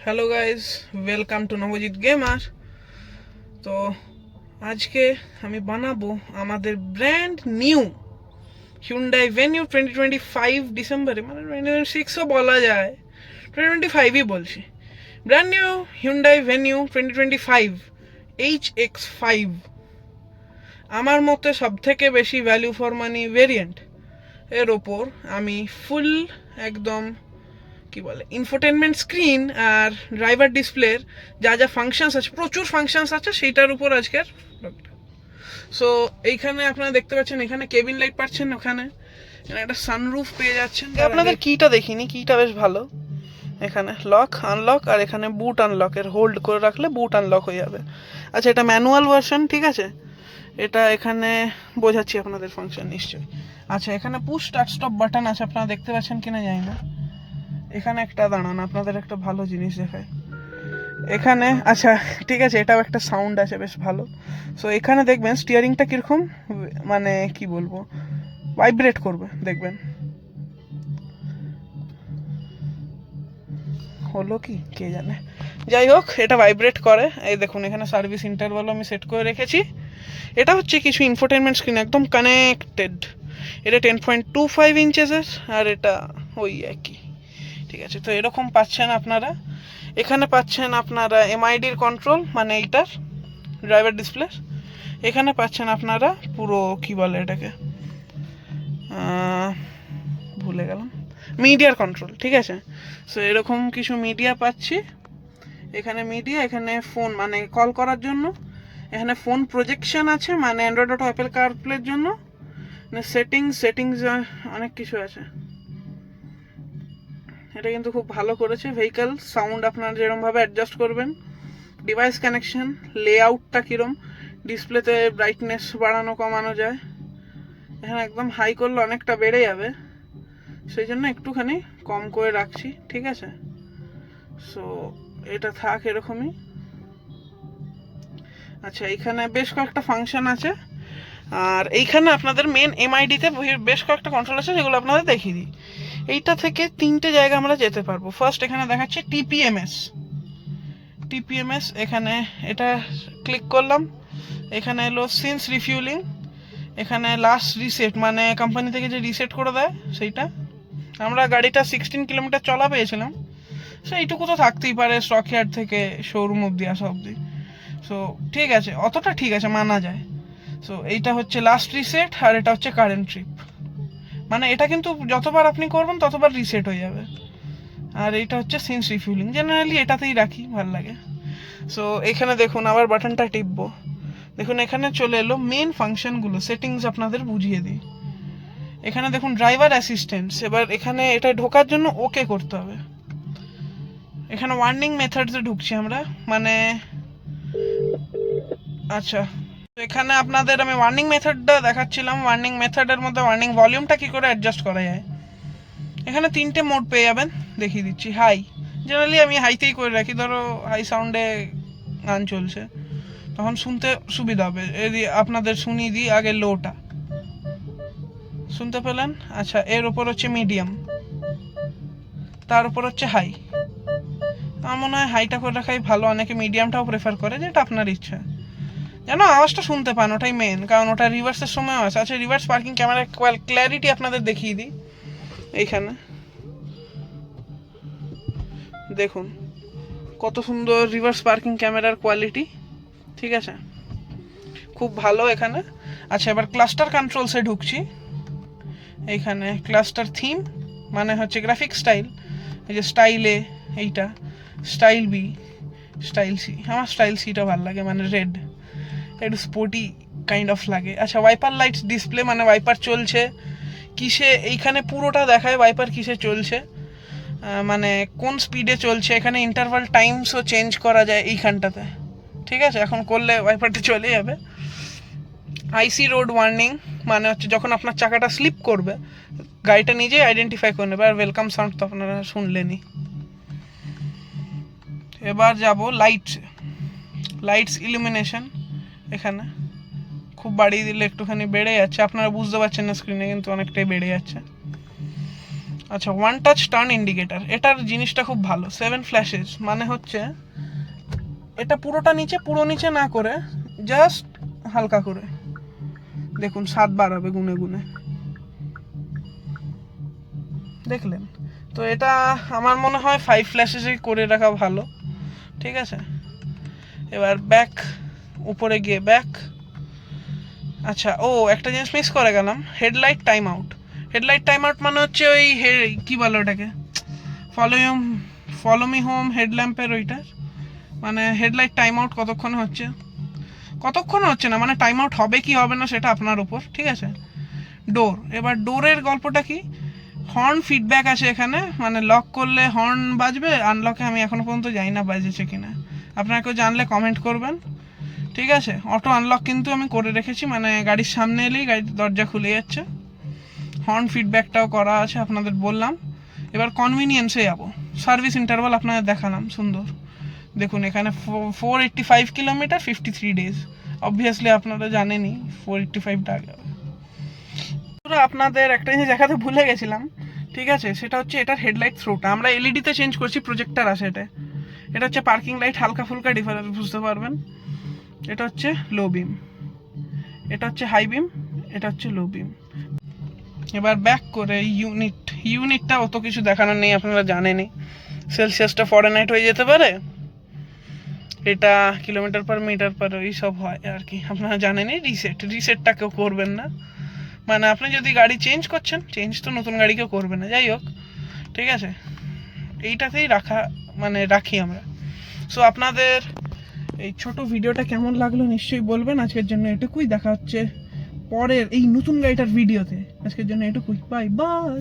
Hello guys, welcome to Nabajit gamer. তো আজকে আমি বানাবো আমাদের ব্র্যান্ড নিউ হিউন্ডাই ভেনিউ 2025 ডিসেম্বরে, মানে 2026ও বলা যায়, 2025ই বলছি। Brand new Hyundai venue 2025 HX5, আমার মতে সব থেকে বেশি ভ্যালু ফর মানি ভেরিয়েন্ট। এর ওপর আমি ফুল একদম কি বলে ইনফোটেনমেন্ট স্ক্রিন আর ড্রাইভার ডিসপ্লের যা যা ফাংশনস আছে, প্রচুর ফাংশনস আছে, সেইটার উপর আজকের। সো এইখানে আপনারা দেখতে পাচ্ছেন, এখানে কেবিন লাইট পাচ্ছেন, ওখানে একটা সানরুফ পেয়ে যাচ্ছেন। আপনাদের কিটা দেখিনি, কিটা বেশ ভালো। এখানে লক আনলক, আর এখানে বুট আনলকের হোল্ড করে রাখলে বুট আনলক হয়ে যাবে। আচ্ছা, এটা ম্যানুয়াল ভার্সন, ঠিক আছে। এটা এখানে বোঝাচ্ছি আপনাদের ফাংশন নিশ্চয়ই। আচ্ছা, এখানে পুশ স্টার্ট স্টপ বাটন আছে, আপনারা দেখতে পাচ্ছেন কিনা জানি না। এখানে একটা দাঁড়ান, আপনাদের একটা ভালো জিনিস দেখায় এখানে। আচ্ছা ঠিক আছে, এটাও একটা সাউন্ড আছে বেশ ভালো। সো এখানে দেখবেন স্টিয়ারিংটা কীরকম, মানে কি বলবো, ভাইব্রেট করবে, দেখবেন। হলো কি কে জানে, যাই হোক এটা ভাইব্রেট করে। এই দেখুন, এখানে সার্ভিস ইন্টারভালও আমি সেট করে রেখেছি। এটা হচ্ছে কিছু ইনফোটেনমেন্ট স্ক্রিন, একদম কানেক্টেড। এটা 10.25 ইঞ্চেসের, আর এটা ওই একই, ঠিক আছে। তো এরকম পাচ্ছেন আপনারা। এখানে পাচ্ছেন আপনারা এমআইডির কন্ট্রোল, মানে এইটার ড্রাইভার ডিসপ্লে। এখানে পাচ্ছেন আপনারা পুরো কি বলে এটাকে, ভুলে গেলাম, মিডিয়ার কন্ট্রোল, ঠিক আছে। সো এরকম কিছু মিডিয়া পাচ্ছি। এখানে মিডিয়া, এখানে ফোন মানে কল করার জন্য, এখানে ফোন প্রজেকশন আছে, মানে অ্যান্ড্রয়েড অটো অ্যাপেল কারপ্লের জন্য। সেটিংস অনেক কিছু আছে। এটা কিন্তু খুব ভালো করেছে। ভেহিক্যাল সাউন্ড আপনারা যেরকমভাবে অ্যাডজাস্ট করবেন। ডিভাইস কানেকশন, লেআউটটা কীরম, ডিসপ্লেতে ব্রাইটনেস বাড়ানো কমানো যায়। এখানে একদম হাই করলে অনেকটা বেড়ে যাবে, সেই জন্য একটুখানি কম করে রাখছি, ঠিক আছে। সো এটা থাক এরকমই। আচ্ছা, এইখানে বেশ কয়েকটা ফাংশন আছে, আর এইখানে আপনাদের মেন এমআইডিতে বেশ কয়েকটা কন্ট্রোল আছে, যেগুলো আপনাদের দেখিয়ে দিই। এইটা থেকে তিনটে জায়গা আমরা যেতে পারবো। ফার্স্ট এখানে দেখাচ্ছে টিপিএমএস। এখানে এটা ক্লিক করলাম, এখানে এলো সিন্স রিফিউলিং, এখানে লাস্ট রিসেট, মানে কোম্পানি থেকে যে রিসেট করে দেয় সেইটা। আমরা গাড়িটা 16 কিলোমিটার চলা পেয়েছিলাম, সেইটুকু তো থাকতেই পারে স্টক ইয়ার্ড থেকে শোরুম অবধি আসা অবধি। সো ঠিক আছে, অতটা ঠিক আছে, মানা যায়। সো এইটা হচ্ছে লাস্ট রিসেট, আর এটা হচ্ছে কারেন্ট ট্রিপ, মানে এটা কিন্তু যতবার আপনি করবেন ততবার রিসেট হয়ে যাবে। আর এইটা হচ্ছে সিন্স রিফিউলিং, জেনারেলি এটাতেই রাখি, ভালো লাগে। সো এখানে দেখুন, আবার বাটনটা টিপবো, দেখুন এখানে চলে এলো মেন ফাংশনগুলো। সেটিংস আপনাদের বুঝিয়ে দিই। এখানে দেখুন ড্রাইভার অ্যাসিস্ট্যান্টস, এবার এখানে এটা ঢোকার জন্য ওকে করতে হবে। এখানে ওয়ার্নিং মেথডসে ঢুকছি আমরা, মানে আচ্ছা, এখানে আপনাদের আমি ওয়ার্নিং মেথডটা দেখাচ্ছিলাম। ওয়ার্নিং মেথডের মধ্যে ওয়ার্নিং ভলিউমটা কী করে অ্যাডজাস্ট করা যায়, এখানে তিনটে মোড পেয়ে যাবেন, দেখিয়ে দিচ্ছি। হাই, জেনারেলি আমি হাইতেই করে রাখি, ধরো হাই সাউন্ডে গান চলছে তখন শুনতে সুবিধা হবে। যদি আপনাদের শুনিয়ে দিই আগে লোটা, শুনতে পেলেন। আচ্ছা, এর ওপর হচ্ছে মিডিয়াম, তার উপর হচ্ছে হাই। আমার মনে হয় হাইটা করে রাখাই ভালো, অনেকে মিডিয়ামটাও প্রেফার করে, যেটা আপনার ইচ্ছা, যেন আওয়াজটা শুনতে পান, ওটাই মেন, কারণ ওটা রিভার্সের সময় আছে। আচ্ছা, রিভার্স পার্কিং ক্যামেরা ক্ল্যারিটি আপনাদের দেখিয়ে দিই। এইখানে দেখুন কত সুন্দর রিভার্স পার্কিং ক্যামেরার কোয়ালিটি, ঠিক আছে, খুব ভালো এখানে। আচ্ছা, এবার ক্লাস্টার কন্ট্রোলসে ঢুকছি। এইখানে ক্লাস্টার থিম, মানে হচ্ছে গ্রাফিক স্টাইল, এই যে স্টাইলে এইটা স্টাইল বি, স্টাইল সি। আমার স্টাইল সিটা ভালো লাগে, মানে রেড, একটু স্পোর্টি কাইন্ড অফ লাগে। আচ্ছা, ওয়াইপার লাইটস ডিসপ্লে, মানে ওয়াইপার চলছে কিসে, এইখানে পুরোটা দেখায় ওয়াইপার কিসে চলছে, মানে কোন স্পিডে চলছে। এখানে ইন্টারভাল টাইমসও চেঞ্জ করা যায় এইখানটাতে, ঠিক আছে। এখন করলে ওয়াইপারটা চলে যাবে। আইসি রোড ওয়ার্নিং, মানে হচ্ছে যখন আপনার চাকাটা স্লিপ করবে গাড়িটা নিজেই আইডেন্টিফাই করে নেবে। আর ওয়েলকাম সাউন্ড তো আপনারা শুনলেনই। এবার যাব লাইটস ইলুমিনেশন। এখানে খুব বাড়িয়ে দিলে একটুখানি বেড়ে যাচ্ছে, আপনারা বুঝতে পারছেন না স্ক্রিনে, কিন্তু অনেকটাই বেড়ে যাচ্ছে। আচ্ছা, ওয়ান টাচ টার্ন ইন্ডিকেটার, এটার জিনিসটা খুব ভালো। 7 ফ্ল্যাশেস মানে হচ্ছে এটা পুরোটা নিচে, পুরো নিচে না করে জাস্ট হালকা করে দেখুন 7 বার হবে গুনে গুনে, দেখলেন? তো এটা আমার মনে হয় 5 ফ্ল্যাশেসই করে রাখা ভালো, ঠিক আছে? এবার ব্যাক, উপরে গিয়ে ব্যাক। আচ্ছা, ও একটা জিনিস মিস করে গেলাম, headlight time out. Headlight time out মানে হচ্ছে ওই কি বলে ওটাকে, ফলো মি হোম হেডল্যাম্পের ওইটার মানে হেডলাইট টাইম আউট কতক্ষণে হচ্ছে না, মানে টাইম আউট হবে কি হবে না সেটা আপনার উপর, ঠিক আছে? ডোর, এবার ডোরের গল্পটা কি, হর্ন ফিডব্যাক আছে এখানে, মানে লক করলে হর্ন বাজবে, আনলকে আমি এখনো পর্যন্ত জানি না বাজেছে কিনা, আপনারা কেউ জানলে কমেন্ট করবেন, ঠিক আছে? অটো আনলক কিন্তু আমি করে রেখেছি, মানে গাড়ির সামনে এলেই গাড়ির দরজা খুলে যাচ্ছে। হর্ন ফিডব্যাকটাও করা আছে আপনাদের বললাম। এবার কনভিনিয়েন্সে যাবো, সার্ভিস ইন্টারভাল আপনাদের দেখালাম সুন্দর, দেখুন এখানে 485 কিলোমিটার 53 ডেজ, অবভিয়াসলি আপনারা জানেনই 485টা আগে হবে। আপনাদের একটা জিনিস দেখাতে ভুলে গেছিলাম, ঠিক আছে? সেটা হচ্ছে এটার হেডলাইট থ্রোটা আমরা এলইডিতে চেঞ্জ করছি, প্রজেক্টার আছে এটা হচ্ছে পার্কিং লাইট, হালকা ফুলকা ডিফারেন্স বুঝতে পারবেন। এটা হচ্ছে লো বিম, এটা হচ্ছে হাই বিম, এটা হচ্ছে লো বিম। এবার ব্যাক করে ইউনিটটা অত কিছু দেখানোর নেই, আপনারা জানেনই। সেলসিয়াসটা ফরেনহাইট হয়ে যেতে পারে, এটা কিলোমিটার পার মিটার পার এইসব হয় আর কি, আপনারা জানেনই। রিসেটটা কেউ করবেন না, মানে আপনি যদি গাড়ি চেঞ্জ করছেন, চেঞ্জ তো নতুন গাড়ি কেউ করবে না, যাই হোক, ঠিক আছে? এইটাতেই রাখি আমরা। সো আপনাদের এই ছোট ভিডিওটা কেমন লাগলো নিশ্চয়ই বলবেন। আজকের জন্য এটুকুই, দেখা হচ্ছে পরের এই নতুন গাড়িটার ভিডিওতে। আজকের জন্য এটুকুই, বাই বাই।